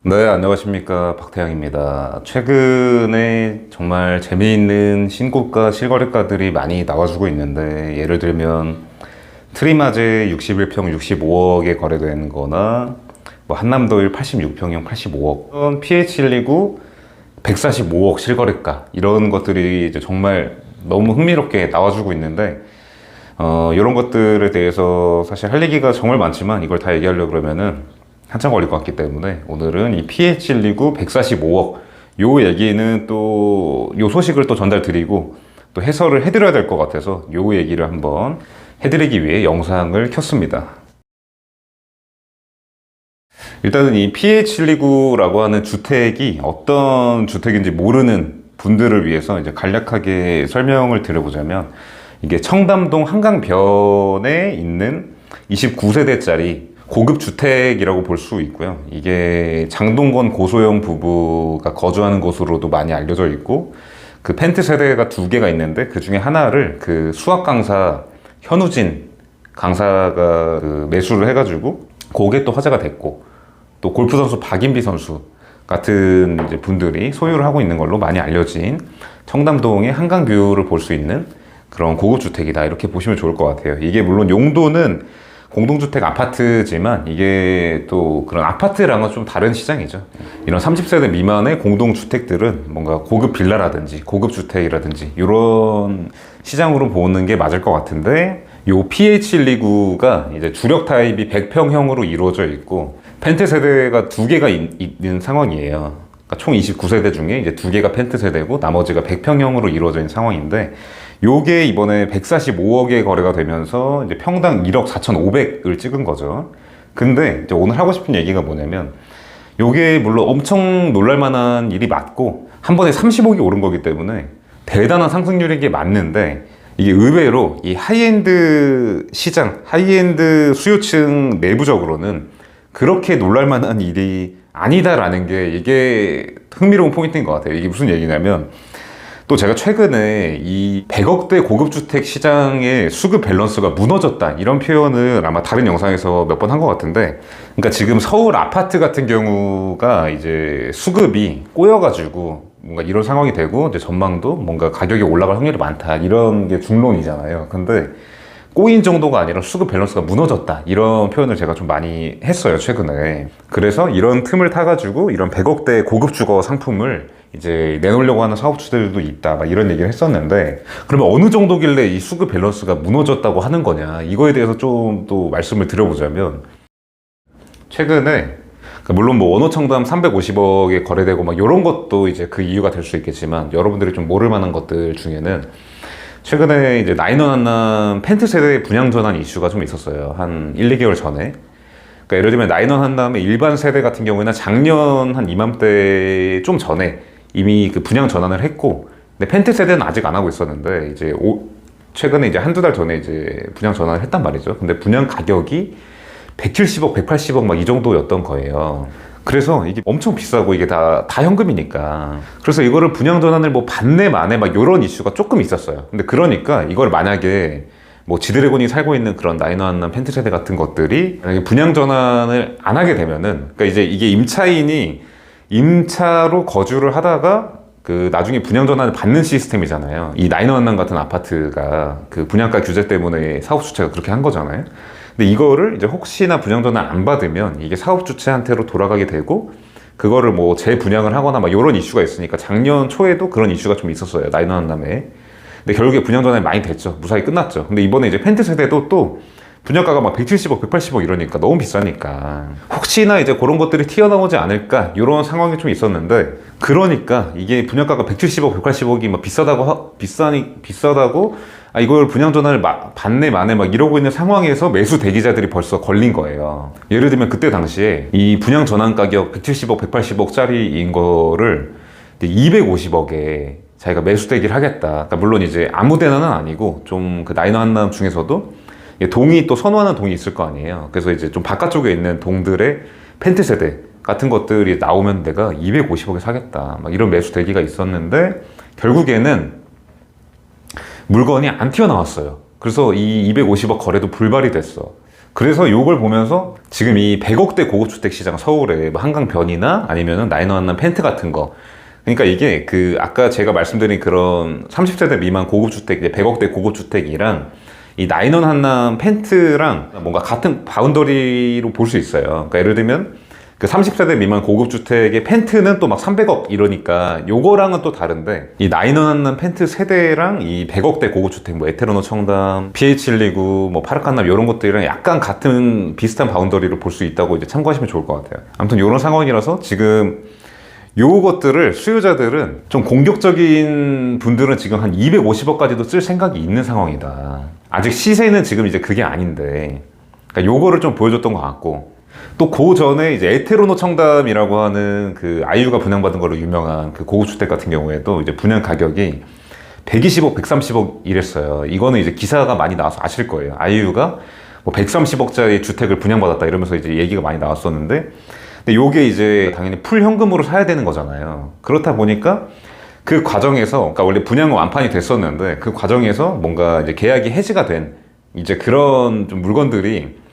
네, 안녕하십니까. 박태양입니다. 최근에 정말 재미있는 신고가, 실거래가들이 많이 나와주고 있는데, 예를 들면, 트리마제 61평 65억에 거래되는 거나, 뭐 한남더일 86평형 85억, PH129 145억 실거래가, 이런 것들이 이제 정말 너무 흥미롭게 나와주고 있는데, 이런 것들에 대해서 사실 할 얘기가 정말 많지만, 이걸 다 얘기하려고 그러면은 한참 걸릴 것 같기 때문에 오늘은 이 PH129 145억 요 얘기는 또 요 소식을 또 전달드리고 또 해설을 해드려야 될 것 같아서 요 얘기를 한번 해드리기 위해 영상을 켰습니다. 일단은 이 PH129라고 하는 주택이 어떤 주택인지 모르는 분들을 위해서 이제 간략하게 설명을 드려보자면, 이게 청담동 한강변에 있는 29세대짜리 고급 주택이라고 볼 수 있고요. 이게 장동건 고소영 부부가 거주하는 곳으로도 많이 알려져 있고, 그 펜트 세대가 두 개가 있는데 그 중에 하나를 그 수학 강사 현우진 강사가 그 매수를 해가지고 그게 또 화제가 됐고, 또 골프 선수 박인비 선수 같은 이제 분들이 소유를 하고 있는 걸로 많이 알려진 청담동의 한강뷰를 볼 수 있는 그런 고급 주택이다, 이렇게 보시면 좋을 것 같아요. 이게 물론 용도는 공동주택 아파트지만 이게 또 그런 아파트랑은 좀 다른 시장이죠. 이런 30세대 미만의 공동주택들은 뭔가 고급 빌라라든지 고급 주택이라든지 이런 시장으로 보는 게 맞을 것 같은데, 요 PH129가 이제 주력 타입이 100평형으로 이루어져 있고 펜트 세대가 두 개가 있는 상황이에요. 그러니까 총 29세대 중에 이제 두 개가 펜트 세대고 나머지가 100평형으로 이루어져 있는 상황인데, 요게 이번에 145억에 거래가 되면서 이제 평당 1억 4,500을 찍은 거죠. 근데 이제 오늘 하고 싶은 얘기가 뭐냐면, 요게 물론 엄청 놀랄만한 일이 맞고 한 번에 30억이 오른 거기 때문에 대단한 상승률인 게 맞는데, 이게 의외로 이 하이엔드 시장, 하이엔드 수요층 내부적으로는 그렇게 놀랄만한 일이 아니다라는 게 이게 흥미로운 포인트인 것 같아요. 이게 무슨 얘기냐면, 또 제가 최근에 이 100억대 고급주택 시장의 수급 밸런스가 무너졌다, 이런 표현을 아마 다른 영상에서 몇 번 한 것 같은데, 그러니까 지금 서울 아파트 같은 경우가 이제 수급이 꼬여가지고 뭔가 이런 상황이 되고 이제 전망도 뭔가 가격이 올라갈 확률이 많다, 이런 게 중론이잖아요. 근데 꼬인 정도가 아니라 수급 밸런스가 무너졌다, 이런 표현을 제가 좀 많이 했어요, 최근에. 그래서 이런 틈을 타가지고 이런 100억대 고급 주거 상품을 이제 내놓으려고 하는 사업주들도 있다, 막 이런 얘기를 했었는데, 그러면 어느 정도길래 이 수급 밸런스가 무너졌다고 하는 거냐, 이거에 대해서 좀 또 말씀을 드려보자면, 최근에 물론 뭐 원호청담 350억에 거래되고 막 이런 것도 이제 그 이유가 될 수 있겠지만, 여러분들이 좀 모를 만한 것들 중에는 최근에 이제 나인원 한남 펜트 세대 분양 전환 이슈가 좀 있었어요. 한 1, 2개월 전에. 그러니까 예를 들면 나인원 한남의 일반 세대 같은 경우에는 작년 한 이맘때 좀 전에 이미 그 분양 전환을 했고, 근데 펜트 세대는 아직 안 하고 있었는데 이제 최근에 이제 한두 달 전에 이제 분양 전환을 했단 말이죠. 근데 분양 가격이 170억, 180억 막 이 정도였던 거예요. 그래서 이게 엄청 비싸고 이게 다 현금이니까. 그래서 이거를 분양 전환을 뭐 받네 마네 막 이런 이슈가 조금 있었어요. 근데 그러니까 이걸 만약에 뭐 지드래곤이 살고 있는 그런 나인원 한남 펜트 세대 같은 것들이 만약에 분양 전환을 안 하게 되면은, 그러니까 이제 이게 임차인이 임차로 거주를 하다가 그 나중에 분양 전환을 받는 시스템이잖아요. 이 나인원 한남 같은 아파트가 그 분양가 규제 때문에 사업 주체가 그렇게 한 거잖아요. 근데 이거를 이제 혹시나 분양 전환 안 받으면 이게 사업 주체한테로 돌아가게 되고, 그거를 뭐 재분양을 하거나 막 이런 이슈가 있으니까 작년 초에도 그런 이슈가 좀 있었어요, 나인원 한남에. 근데 결국에 분양 전환이 많이 됐죠. 무사히 끝났죠. 근데 이번에 이제 펜트 세대도 또 분양가가 막 170억, 180억 이러니까 너무 비싸니까 혹시나 이제 그런 것들이 튀어나오지 않을까, 이런 상황이 좀 있었는데, 그러니까 이게 분양가가 170억, 180억이 막 비싸다고 이걸 분양 전환을 받네 마네 막 이러고 있는 상황에서 매수 대기자들이 벌써 걸린 거예요. 예를 들면 그때 당시에 이 분양 전환 가격 170억, 180억짜리인 거를 250억에 자기가 매수 대기를 하겠다. 그러니까 물론 이제 아무 데나는 아니고 좀 그 나인원 한남 중에서도 동이 또 선호하는 동이 있을 거 아니에요. 그래서 이제 좀 바깥쪽에 있는 동들의 펜트 세대 같은 것들이 나오면 내가 250억에 사겠다, 막 이런 매수 대기가 있었는데, 결국에는 물건이 안 튀어나왔어요. 그래서 이 250억 거래도 불발이 됐어. 그래서 요걸 보면서 지금 이 100억대 고급주택 시장 서울에 뭐 한강 변이나 아니면은 나이너 한남 펜트 같은 거, 그러니까 이게 그 아까 제가 말씀드린 그런 30세대 미만 고급주택, 이제 100억대 고급주택이랑 이 나이너 한남 펜트랑 뭔가 같은 바운더리로 볼 수 있어요. 그러니까 예를 들면 그 30세대 미만 고급주택의 펜트는 또 막 300억 이러니까 요거랑은 또 다른데, 이 나이너 한남 펜트 세대랑 이 100억대 고급주택 뭐 에테르노 청담, PH129, 뭐 파르칸남 이런 것들이랑 약간 같은 비슷한 바운더리로 볼 수 있다고 이제 참고하시면 좋을 것 같아요. 아무튼 이런 상황이라서 지금 요것들을 수요자들은 좀 공격적인 분들은 지금 한 250억까지도 쓸 생각이 있는 상황이다. 아직 시세는 지금 이제 그게 아닌데, 그러니까 요거를 좀 보여줬던 것 같고, 또 그 전에 이제 에테르노 청담이라고 하는 그 아이유가 분양받은 걸로 유명한 그 고급주택 같은 경우에도 이제 분양 가격이 120억, 130억 이랬어요. 이거는 이제 기사가 많이 나와서 아실 거예요. 아이유가 뭐 130억짜리 주택을 분양받았다 이러면서 이제 얘기가 많이 나왔었는데, 근데 요게 이제 당연히 풀 현금으로 사야 되는 거잖아요. 그렇다 보니까 그 과정에서, 그러니까 원래 분양은 완판이 됐었는데 그 과정에서 뭔가 이제 계약이 해지가 된 이제 그런 좀 물건들이,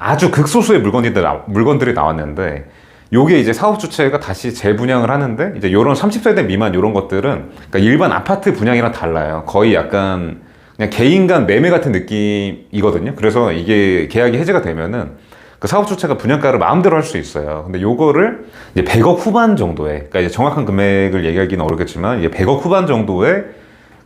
아주 극소수의 물건들이 나왔는데, 요게 이제 사업 주체가 다시 재분양을 하는데, 이제 요런 30세대 미만 요런 것들은 그러니까 일반 아파트 분양이랑 달라요. 거의 약간 그냥 개인 간 매매 같은 느낌이거든요. 그래서 이게 계약이 해지가 되면은 그 사업 주체가 분양가를 마음대로 할 수 있어요. 근데 요거를 이제 100억 후반 정도에, 그러니까 이제 정확한 금액을 얘기하기는 어렵겠지만 이제 100억 후반 정도에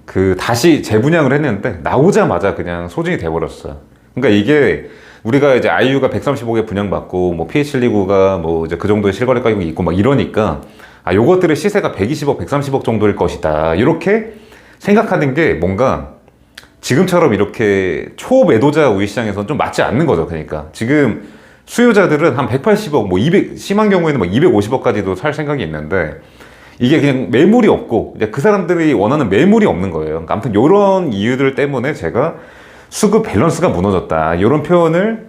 그 다시 재분양을 했는데 나오자마자 그냥 소진이 돼버렸어요. 그러니까 이게 우리가 이제 아이유가 130억에 분양받고 뭐 PH129가 뭐 이제 그 정도의 실거래 가격이 있고 막 이러니까, 아 요것들의 시세가 120억, 130억 정도일 것이다 이렇게 생각하는 게 뭔가 지금처럼 이렇게 초매도자 우위 시장에서는 좀 맞지 않는 거죠. 그러니까 지금 수요자들은 한 180억, 뭐 200, 심한 경우에는 막 250억까지도 살 생각이 있는데, 이게 그냥 매물이 없고 이제 그 사람들이 원하는 매물이 없는 거예요. 그러니까 아무튼 이런 이유들 때문에 제가 수급 밸런스가 무너졌다 이런 표현을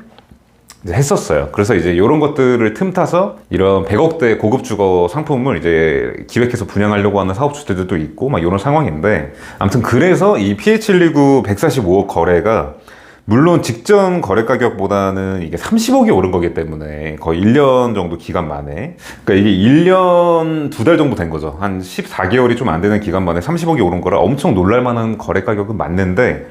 이제 했었어요. 그래서 이제 이런 것들을 틈타서 이런 100억대 고급 주거 상품을 이제 기획해서 분양하려고 하는 사업주들도 있고 막 이런 상황인데, 아무튼 그래서 이 PH129 145억 거래가 물론 직전 거래 가격보다는 이게 30억이 오른 거기 때문에 거의 1년 정도 기간 만에, 그러니까 이게 1년 2달 정도 된 거죠. 한 14개월이 좀 안 되는 기간 만에 30억이 오른 거라 엄청 놀랄 만한 거래 가격은 맞는데,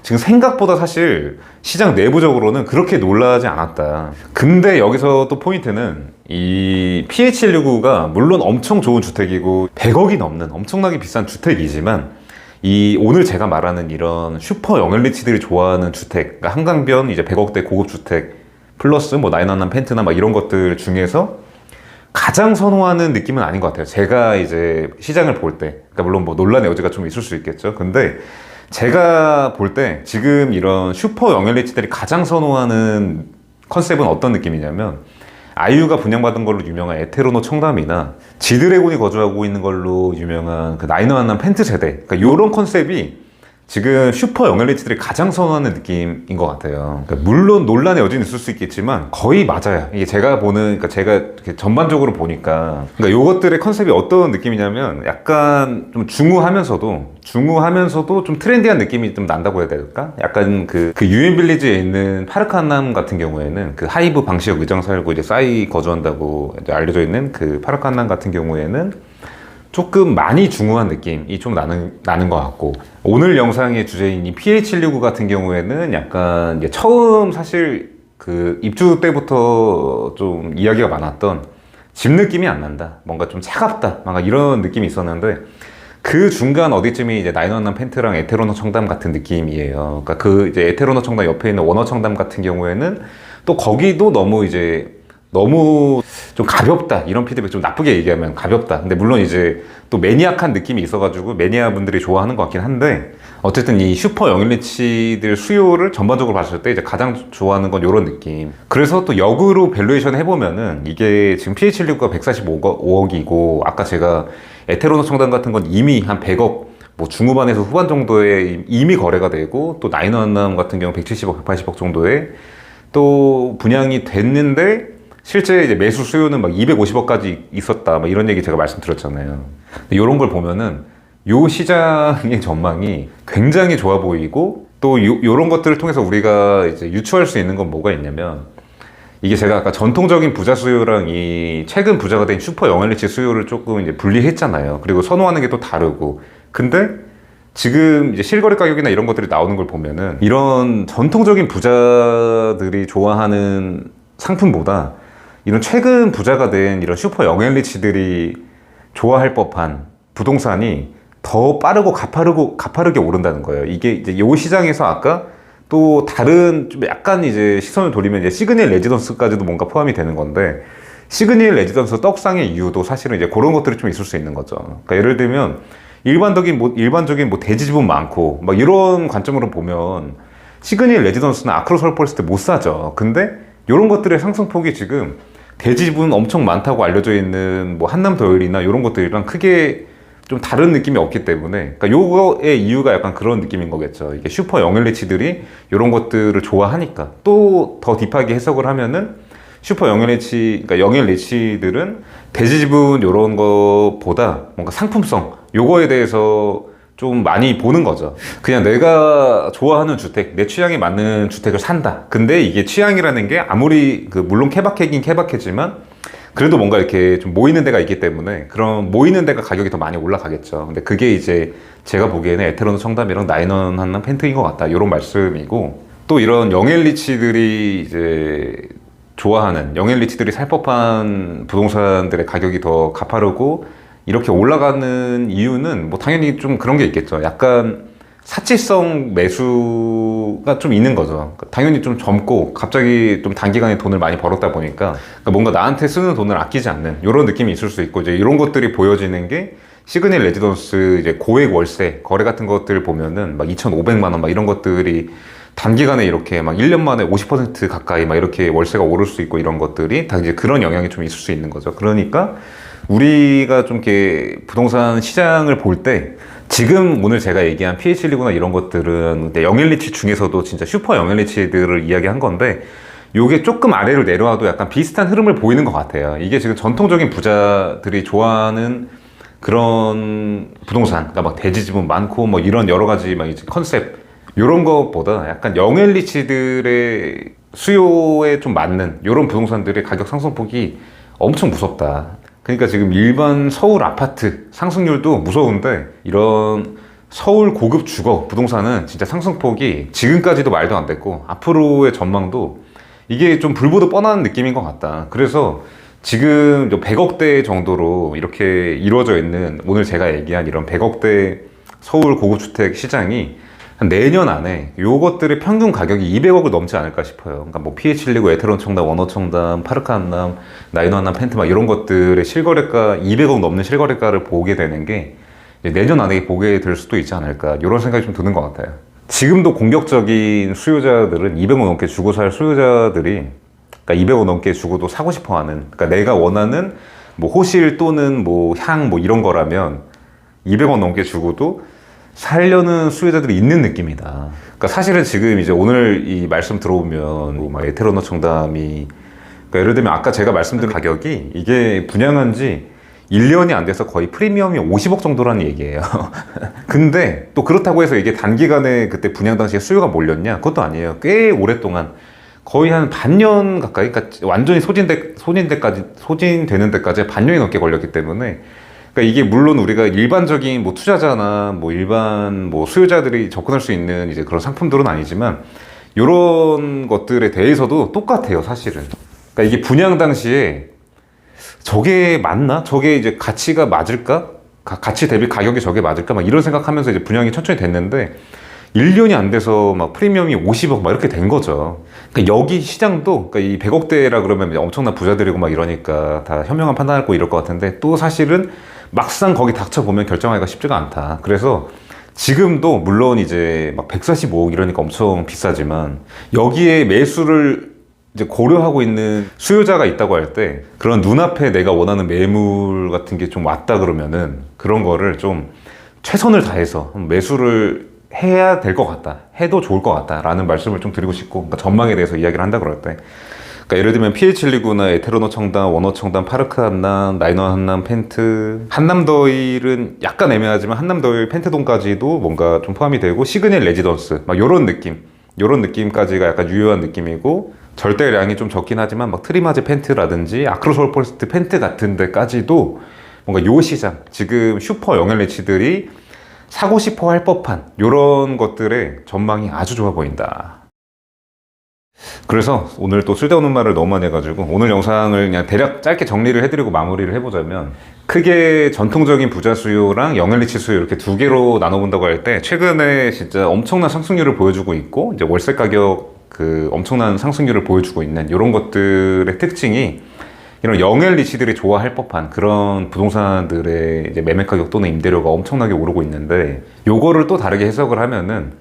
지금 생각보다 사실 시장 내부적으로는 그렇게 놀라지 않았다. 근데 여기서 또 포인트는 이 PH169가 물론 엄청 좋은 주택이고 100억이 넘는 엄청나게 비싼 주택이지만, 이 오늘 제가 말하는 이런 슈퍼 영앤리치들이 좋아하는 주택, 그러니까 한강변 이제 100억대 고급 주택 플러스 뭐 나이너 한남 펜트나 막 이런 것들 중에서 가장 선호하는 느낌은 아닌 것 같아요. 제가 이제 시장을 볼 때, 그러니까 물론 뭐 논란의 여지가 좀 있을 수 있겠죠. 근데 제가 볼 때 지금 이런 슈퍼 영앤리치들이 가장 선호하는 컨셉은 어떤 느낌이냐면, 아이유가 분양받은 걸로 유명한 에테르노 청담이나 지드래곤이 거주하고 있는 걸로 유명한 그 나이너 한남 펜트 세대, 그러니까 이런 컨셉이 지금 슈퍼 영앤리치들이 가장 선호하는 느낌인 것 같아요. 그러니까 물론 논란의 여지는 있을 수 있겠지만 거의 맞아요. 이게 제가 보는, 그러니까 제가 이렇게 전반적으로 보니까, 그러니까 이것들의 컨셉이 어떤 느낌이냐면 약간 좀 중후하면서도 좀 트렌디한 느낌이 좀 난다고 해야 될까? 약간 그 유엔빌리지에 있는 파르칸남 같은 경우에는 그 하이브 방시혁 의장 살고 이제 싸이 거주한다고 이제 알려져 있는 그 파르칸남 같은 경우에는 조금 많이 중후한 느낌이 좀 나는 것 같고, 오늘 영상의 주제인 이 PH169 같은 경우에는 약간 이제 처음 사실 그 입주 때부터 좀 이야기가 많았던 집 느낌이 안 난다, 뭔가 좀 차갑다, 뭔가 이런 느낌이 있었는데, 그 중간 어디쯤이 이제 나이너 한남 펜트랑 에테르노 청담 같은 느낌이에요. 그러니까 그 이제 에테르노 청담 옆에 있는 원어 청담 같은 경우에는 또 거기도 너무 좀 가볍다, 이런 피드백, 좀 나쁘게 얘기하면 가볍다. 근데 물론 이제 또 매니악한 느낌이 있어가지고 매니아 분들이 좋아하는 것 같긴 한데, 어쨌든 이 슈퍼 영앤리치들 수요를 전반적으로 봤을 때 이제 가장 좋아하는 건 이런 느낌. 그래서 또 역으로 밸류에이션 해보면은 이게 지금 PH169가 145억이고 아까 제가 에테르노 청담 같은 건 이미 한 100억 뭐 중후반에서 후반 정도에 이미 거래가 되고, 또 나이너 한남 같은 경우 170억, 180억 정도에 또 분양이 됐는데 실제 이제 매수 수요는 막 250억까지 있었다, 막 이런 얘기 제가 말씀드렸잖아요. 근데 이런 걸 보면은 요 시장의 전망이 굉장히 좋아 보이고 또 요런 것들을 통해서 우리가 이제 유추할 수 있는 건 뭐가 있냐면, 이게 제가 아까 전통적인 부자 수요랑 이 최근 부자가 된 슈퍼 영앤리치 수요를 조금 이제 분리했잖아요. 그리고 선호하는 게 또 다르고. 근데 지금 이제 실거래 가격이나 이런 것들이 나오는 걸 보면은 이런 전통적인 부자들이 좋아하는 상품보다 이런 최근 부자가 된 이런 슈퍼 영앤리치들이 좋아할 법한 부동산이 더 빠르고 가파르게 오른다는 거예요. 이게 이제 요 시장에서 아까 또 다른 좀 약간 이제 시선을 돌리면 이제 시그니엘 레지던스까지도 뭔가 포함이 되는 건데, 시그니엘 레지던스 떡상의 이유도 사실은 이제 그런 것들이 좀 있을 수 있는 거죠. 그러니까 예를 들면 일반적인 뭐 대지집은 많고 막 이런 관점으로 보면 시그니엘 레지던스나 아크로 서울포레스트 못 사죠. 근데 이런 것들의 상승폭이 지금 대지집은 엄청 많다고 알려져 있는 뭐 한남더일이나 이런 것들이랑 크게 좀 다른 느낌이 없기 때문에, 그러니까 요거의 이유가 약간 그런 느낌인 거겠죠. 이게 슈퍼 영앤리치들이 이런 것들을 좋아하니까. 또 더 딥하게 해석을 하면은 슈퍼 영앤리치, 그러니까 영앤리치들은 대지집은 이런 것보다 뭔가 상품성, 요거에 대해서 좀 많이 보는 거죠. 그냥 내가 좋아하는 주택, 내 취향에 맞는 주택을 산다. 근데 이게 취향이라는 게 아무리 물론 케바케긴 케바케지만 그래도 뭔가 이렇게 좀 모이는 데가 있기 때문에 그런 모이는 데가 가격이 더 많이 올라가겠죠. 근데 그게 이제 제가 보기에는 에테르노 청담이랑 나인원 한남 펜트인 것 같다, 이런 말씀이고, 또 이런 영앤리치들이 이제 좋아하는, 영앤리치들이 살 법한 부동산들의 가격이 더 가파르고 이렇게 올라가는 이유는 뭐 당연히 좀 그런 게 있겠죠. 약간 사치성 매수가 좀 있는 거죠. 당연히 좀 젊고 갑자기 좀 단기간에 돈을 많이 벌었다 보니까 뭔가 나한테 쓰는 돈을 아끼지 않는 이런 느낌이 있을 수 있고, 이제 이런 것들이 보여지는 게 시그니엘 레지던스 이제 고액 월세 거래 같은 것들 보면은 막 2,500만 원 막 이런 것들이 단기간에 이렇게 막 1년 만에 50% 가까이 막 이렇게 월세가 오를 수 있고, 이런 것들이 다 이제 그런 영향이 좀 있을 수 있는 거죠. 그러니까 우리가 좀 이렇게 부동산 시장을 볼 때 지금 오늘 제가 얘기한 PH129나 이런 것들은 영앤리치 중에서도 진짜 슈퍼 영앤리치들을 이야기한 건데, 요게 조금 아래로 내려와도 약간 비슷한 흐름을 보이는 것 같아요. 이게 지금 전통적인 부자들이 좋아하는 그런 부동산, 그러니까 막 대지집은 많고 뭐 이런 여러 가지 막 이제 컨셉, 이런 것보다 약간 영앤리치들의 수요에 좀 맞는 이런 부동산들의 가격 상승폭이 엄청 무섭다. 그러니까 지금 일반 서울 아파트 상승률도 무서운데, 이런 서울 고급 주거 부동산은 진짜 상승폭이 지금까지도 말도 안 됐고 앞으로의 전망도 이게 좀 불보듯 뻔한 느낌인 것 같다. 그래서 지금 100억대 정도로 이렇게 이루어져 있는 오늘 제가 얘기한 이런 100억대 서울 고급 주택 시장이 한 내년 안에 요것들의 평균 가격이 200억을 넘지 않을까 싶어요. 그러니까 뭐 PH129, 에테론 청담, 원호 청담, 파르크 한남, 나인원 한남, 펜트 막 이런 것들의 실거래가 200억 넘는 실거래가를 보게 되는 게 내년 안에 보게 될 수도 있지 않을까, 이런 생각이 좀 드는 것 같아요. 지금도 공격적인 수요자들은 200억 넘게 주고 살 수요자들이, 그러니까 200억 넘게 주고도 사고 싶어 하는, 그러니까 내가 원하는 뭐 호실 또는 뭐 향 뭐 이런 거라면 200억 넘게 주고도 살려는 수요자들이 있는 느낌이다. 그러니까 사실은 지금 이제 오늘 이 말씀 들어보면 뭐 막 에테르노 청담이, 그러니까 예를 들면 아까 제가 말씀드린 가격이 이게 분양한 지 1년이 안 돼서 거의 프리미엄이 50억 정도라는 얘기예요. 근데 또 그렇다고 해서 이게 단기간에 그때 분양 당시에 수요가 몰렸냐? 그것도 아니에요. 꽤 오랫동안 거의 한 반년 가까이, 그러니까 완전히 소진되는 데까지 반년이 넘게 걸렸기 때문에, 그러니까 이게 물론 우리가 일반적인 뭐 투자자나 뭐 일반 뭐 수요자들이 접근할 수 있는 이제 그런 상품들은 아니지만 이런 것들에 대해서도 똑같아요, 사실은. 그러니까 이게 분양 당시에 저게 맞나? 저게 이제 가치가 맞을까? 가치 대비 가격이 저게 맞을까? 막 이런 생각하면서 이제 분양이 천천히 됐는데 1년이 안 돼서 막 프리미엄이 50억 막 이렇게 된 거죠. 그러니까 여기 시장도, 그러니까 이 100억대라 그러면 엄청난 부자들이고 막 이러니까 다 현명한 판단할 거 이럴 것 같은데, 또 사실은 막상 거기 닥쳐보면 결정하기가 쉽지가 않다. 그래서 지금도 물론 이제 막 145억 이러니까 엄청 비싸지만 여기에 매수를 이제 고려하고 있는 수요자가 있다고 할 때, 그런 눈앞에 내가 원하는 매물 같은 게 좀 왔다 그러면은 그런 거를 좀 최선을 다해서 매수를 해야 될 것 같다, 해도 좋을 것 같다 라는 말씀을 좀 드리고 싶고, 그러니까 전망에 대해서 이야기를 한다 그럴 때, 그러니까 그러니까 예를 들면 PH129나 에테르노 청담, 원호 청담, 파르크 한남, 라이너 한남, 펜트, 한남더일은 약간 애매하지만 한남더일 펜트동까지도 뭔가 좀 포함이 되고 시그널 레지던스 막 요런 느낌까지가 약간 유효한 느낌이고 절대량이 좀 적긴 하지만 막 트리마즈 펜트라든지 아크로솔 포레스트 펜트 같은 데까지도 뭔가 요 시장 지금 슈퍼 영앤리치들이 사고 싶어 할 법한 요런 것들의 전망이 아주 좋아 보인다. 그래서 오늘 또 쓸데없는 말을 너무 많이 해가지고 오늘 영상을 그냥 대략 짧게 정리를 해드리고 마무리를 해보자면 크게 전통적인 부자 수요랑 영앤리치 수요 이렇게 두 개로 나눠본다고 할 때 최근에 진짜 엄청난 상승률을 보여주고 있고 이제 월세 가격 그 엄청난 상승률을 보여주고 있는 이런 것들의 특징이 이런 영앤리치들이 좋아할 법한 그런 부동산들의 이제 매매 가격 또는 임대료가 엄청나게 오르고 있는데 요거를 또 다르게 해석을 하면은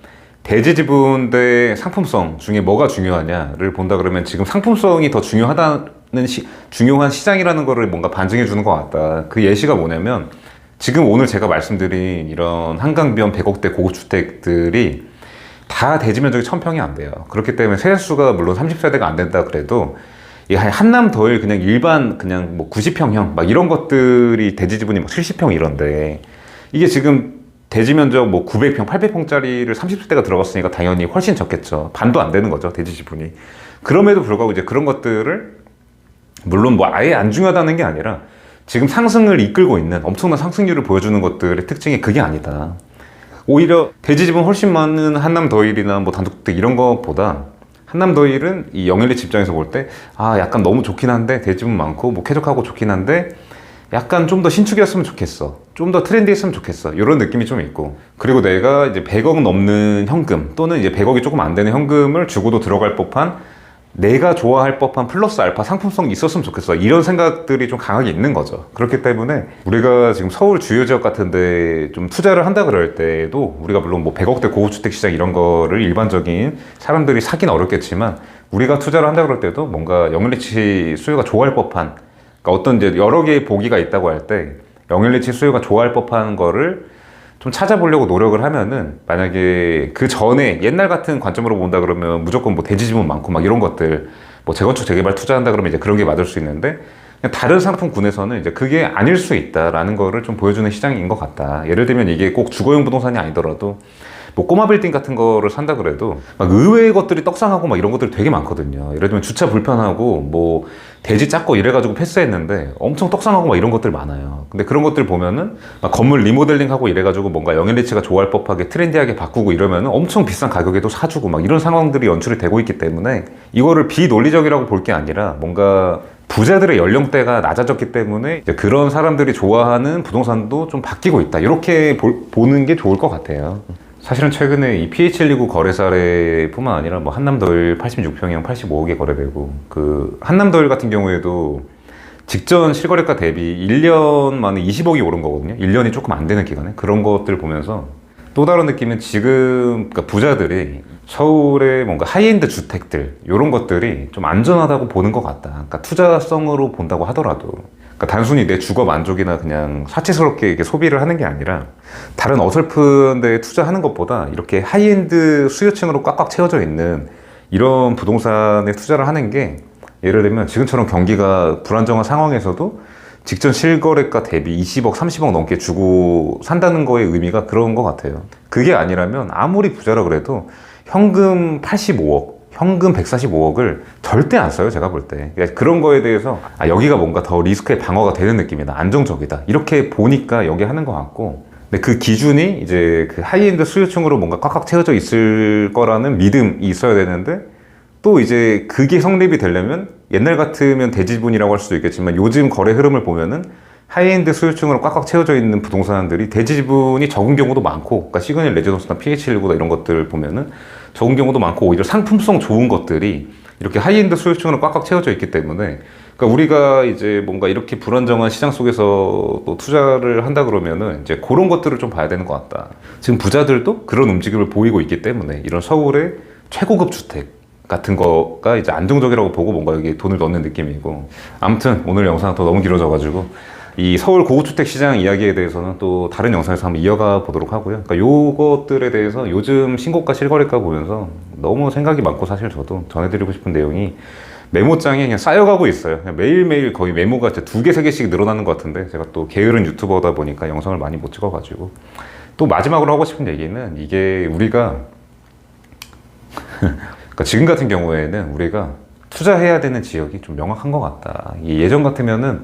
대지 지분 대 상품성 중에 뭐가 중요하냐를 본다 그러면 지금 상품성이 더 중요한 시장이라는 거를 뭔가 반증해 주는 것 같다. 그 예시가 뭐냐면 지금 오늘 제가 말씀드린 이런 한강변 100억대 고급 주택들이 다 대지 면적이 1000평이 안 돼요. 그렇기 때문에 세대수가 물론 30세대가 안 된다 그래도 이 한남 더일 그냥 일반 그냥 뭐 90평형 막 이런 것들이 대지 지분이 막 70평 이런데 이게 지금 대지 면적 뭐 900평, 800평짜리를 30세대가 들어갔으니까 당연히 훨씬 적겠죠. 반도 안 되는 거죠, 대지 지분이. 그럼에도 불구하고 이제 그런 것들을 물론 뭐 아예 안 중요하다는 게 아니라 지금 상승을 이끌고 있는 엄청난 상승률을 보여주는 것들의 특징이 그게 아니다. 오히려 대지 지분 훨씬 많은 한남 더일이나 뭐 단독주택 이런 것보다 한남 더일은 이 영앤리치 입장에서 볼 때 아 약간 너무 좋긴 한데 대지 지분 많고 뭐 쾌적하고 좋긴 한데 약간 좀 더 신축이었으면 좋겠어. 좀 더 트렌디했으면 좋겠어. 이런 느낌이 좀 있고. 그리고 내가 이제 100억 넘는 현금 또는 이제 100억이 조금 안 되는 현금을 주고도 들어갈 법한 내가 좋아할 법한 플러스 알파 상품성이 있었으면 좋겠어. 이런 생각들이 좀 강하게 있는 거죠. 그렇기 때문에 우리가 지금 서울 주요 지역 같은데 좀 투자를 한다 그럴 때도 우리가 물론 뭐 100억대 고급주택 시장 이런 거를 일반적인 사람들이 사긴 어렵겠지만 우리가 투자를 한다 그럴 때도 뭔가 영앤리치 수요가 좋아할 법한 그러니까 어떤 이제 여러 개의 보기가 있다고 할 때 영앤리치 수요가 좋아할 법한 거를 좀 찾아보려고 노력을 하면은 만약에 그 전에 옛날 같은 관점으로 본다 그러면 무조건 뭐 대지 지분 많고 막 이런 것들 뭐 재건축 재개발 투자한다 그러면 이제 그런 게 맞을 수 있는데 그냥 다른 상품군에서는 이제 그게 아닐 수 있다라는 거를 좀 보여주는 시장인 것 같다. 예를 들면 이게 꼭 주거용 부동산이 아니더라도 뭐 꼬마 빌딩 같은 거를 산다 그래도 막 의외의 것들이 떡상하고 막 이런 것들이 되게 많거든요. 예를 들면 주차 불편하고 뭐 대지 작고 이래가지고 패스했는데 엄청 떡상하고 막 이런 것들 많아요. 근데 그런 것들 보면은 막 건물 리모델링하고 이래가지고 뭔가 영앤리치가 좋아할 법하게 트렌디하게 바꾸고 이러면은 엄청 비싼 가격에도 사주고 막 이런 상황들이 연출이 되고 있기 때문에 이거를 비논리적이라고 볼 게 아니라 뭔가 부자들의 연령대가 낮아졌기 때문에 이제 그런 사람들이 좋아하는 부동산도 좀 바뀌고 있다. 이렇게 보는 게 좋을 것 같아요. 사실은 최근에 이 PH129 거래 사례뿐만 아니라 뭐 한남더일 86평형 85억에 거래되고 그 한남더일 같은 경우에도 직전 실거래가 대비 1년 만에 20억이 오른 거거든요. 1년이 조금 안 되는 기간에 그런 것들 보면서 또 다른 느낌은 지금 그러니까 부자들이 서울의 뭔가 하이엔드 주택들 이런 것들이 좀 안전하다고 보는 것 같다. 그러니까 투자성으로 본다고 하더라도 그러니까 단순히 내 주거 만족이나 그냥 사치스럽게 이렇게 소비를 하는 게 아니라 다른 어설픈 데 투자하는 것보다 이렇게 하이엔드 수요층으로 꽉꽉 채워져 있는 이런 부동산에 투자를 하는 게 예를 들면 지금처럼 경기가 불안정한 상황에서도 직전 실거래가 대비 20억, 30억 넘게 주고 산다는 거의 의미가 그런 것 같아요. 그게 아니라면 아무리 부자라 그래도 현금 85억, 현금 145억을 절대 안 써요, 제가 볼 때. 그러니까 그런 거에 대해서 아, 여기가 뭔가 더 리스크의 방어가 되는 느낌이다, 안정적이다 이렇게 보니까 여기 하는 것 같고 근데 그 기준이 이제 그 하이엔드 수요층으로 뭔가 꽉꽉 채워져 있을 거라는 믿음이 있어야 되는데 또 이제 그게 성립이 되려면 옛날 같으면 대지분이라고 할 수도 있겠지만 요즘 거래 흐름을 보면은 하이엔드 수요층으로 꽉꽉 채워져 있는 부동산들이 대지분이 적은 경우도 많고 그러니까 시그널 레지던스나 PH129나 이런 것들 보면은 적은 경우도 많고 오히려 상품성 좋은 것들이 이렇게 하이엔드 수요층으로 꽉꽉 채워져 있기 때문에 그러니까 우리가 이제 뭔가 이렇게 불안정한 시장 속에서 또 투자를 한다 그러면은 이제 그런 것들을 좀 봐야 되는 것 같다. 지금 부자들도 그런 움직임을 보이고 있기 때문에 이런 서울의 최고급 주택 같은 거가 이제 안정적이라고 보고 뭔가 여기 돈을 넣는 느낌이고 아무튼 오늘 영상 또 너무 길어져가지고 이 서울 고급주택 시장 이야기에 대해서는 또 다른 영상에서 한번 이어가 보도록 하고요. 그러니까 요것들에 대해서 요즘 신고가 실거래가 보면서 너무 생각이 많고 사실 저도 전해드리고 싶은 내용이 메모장이 그냥 쌓여가고 있어요. 그냥 매일매일 거의 메모가 이제 2개, 3개씩 늘어나는 것 같은데 제가 또 게으른 유튜버다 보니까 영상을 많이 못 찍어가지고 또 마지막으로 하고 싶은 얘기는 이게 우리가 그러니까 지금 같은 경우에는 우리가 투자해야 되는 지역이 좀 명확한 것 같다. 예전 같으면은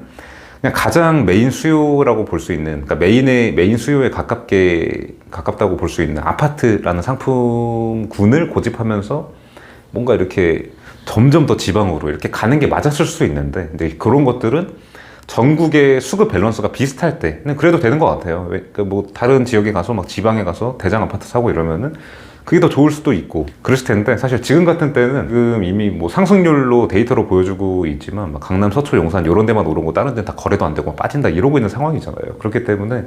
그냥 가장 메인 수요라고 볼 수 있는, 그러니까 메인 수요에 가깝다고 볼 수 있는 아파트라는 상품군을 고집하면서 뭔가 이렇게 점점 더 지방으로 이렇게 가는 게 맞았을 수 있는데, 근데 그런 것들은 전국의 수급 밸런스가 비슷할 때 그래도 되는 것 같아요. 그러니까 뭐 다른 지역에 가서 막 지방에 가서 대장 아파트 사고 이러면은 그게 더 좋을 수도 있고 그랬을 텐데, 사실 지금 같은 때는 지금 이미 뭐 상승률로 데이터로 보여주고 있지만 막 강남, 서초, 용산 이런 데만 오르고 다른 데는 다 거래도 안 되고 빠진다 이러고 있는 상황이잖아요. 그렇기 때문에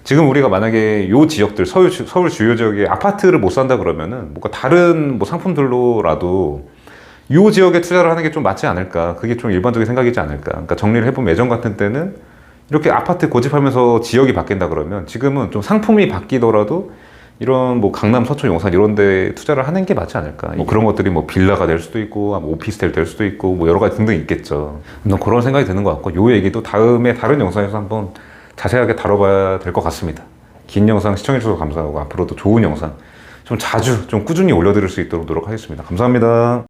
지금 우리가 만약에 요 지역들 서울 주요 지역에 아파트를 못 산다 그러면은 뭔가 다른 뭐 상품들로라도 요 지역에 투자를 하는 게 좀 맞지 않을까, 그게 좀 일반적인 생각이지 않을까. 그러니까 정리를 해보면 예전 같은 때는 이렇게 아파트 고집하면서 지역이 바뀐다 그러면 지금은 좀 상품이 바뀌더라도 이런 뭐 강남, 서초, 용산 이런 데 투자를 하는 게 맞지 않을까. 뭐 그런 것들이 뭐 빌라가 될 수도 있고 뭐 오피스텔 될 수도 있고 뭐 여러 가지 등등 있겠죠. 그런 생각이 드는 것 같고, 요 얘기도 다음에 다른 영상에서 한번 자세하게 다뤄봐야 될 것 같습니다. 긴 영상 시청해주셔서 감사하고 앞으로도 좋은 영상 좀 자주 좀 꾸준히 올려드릴 수 있도록 노력하겠습니다. 감사합니다.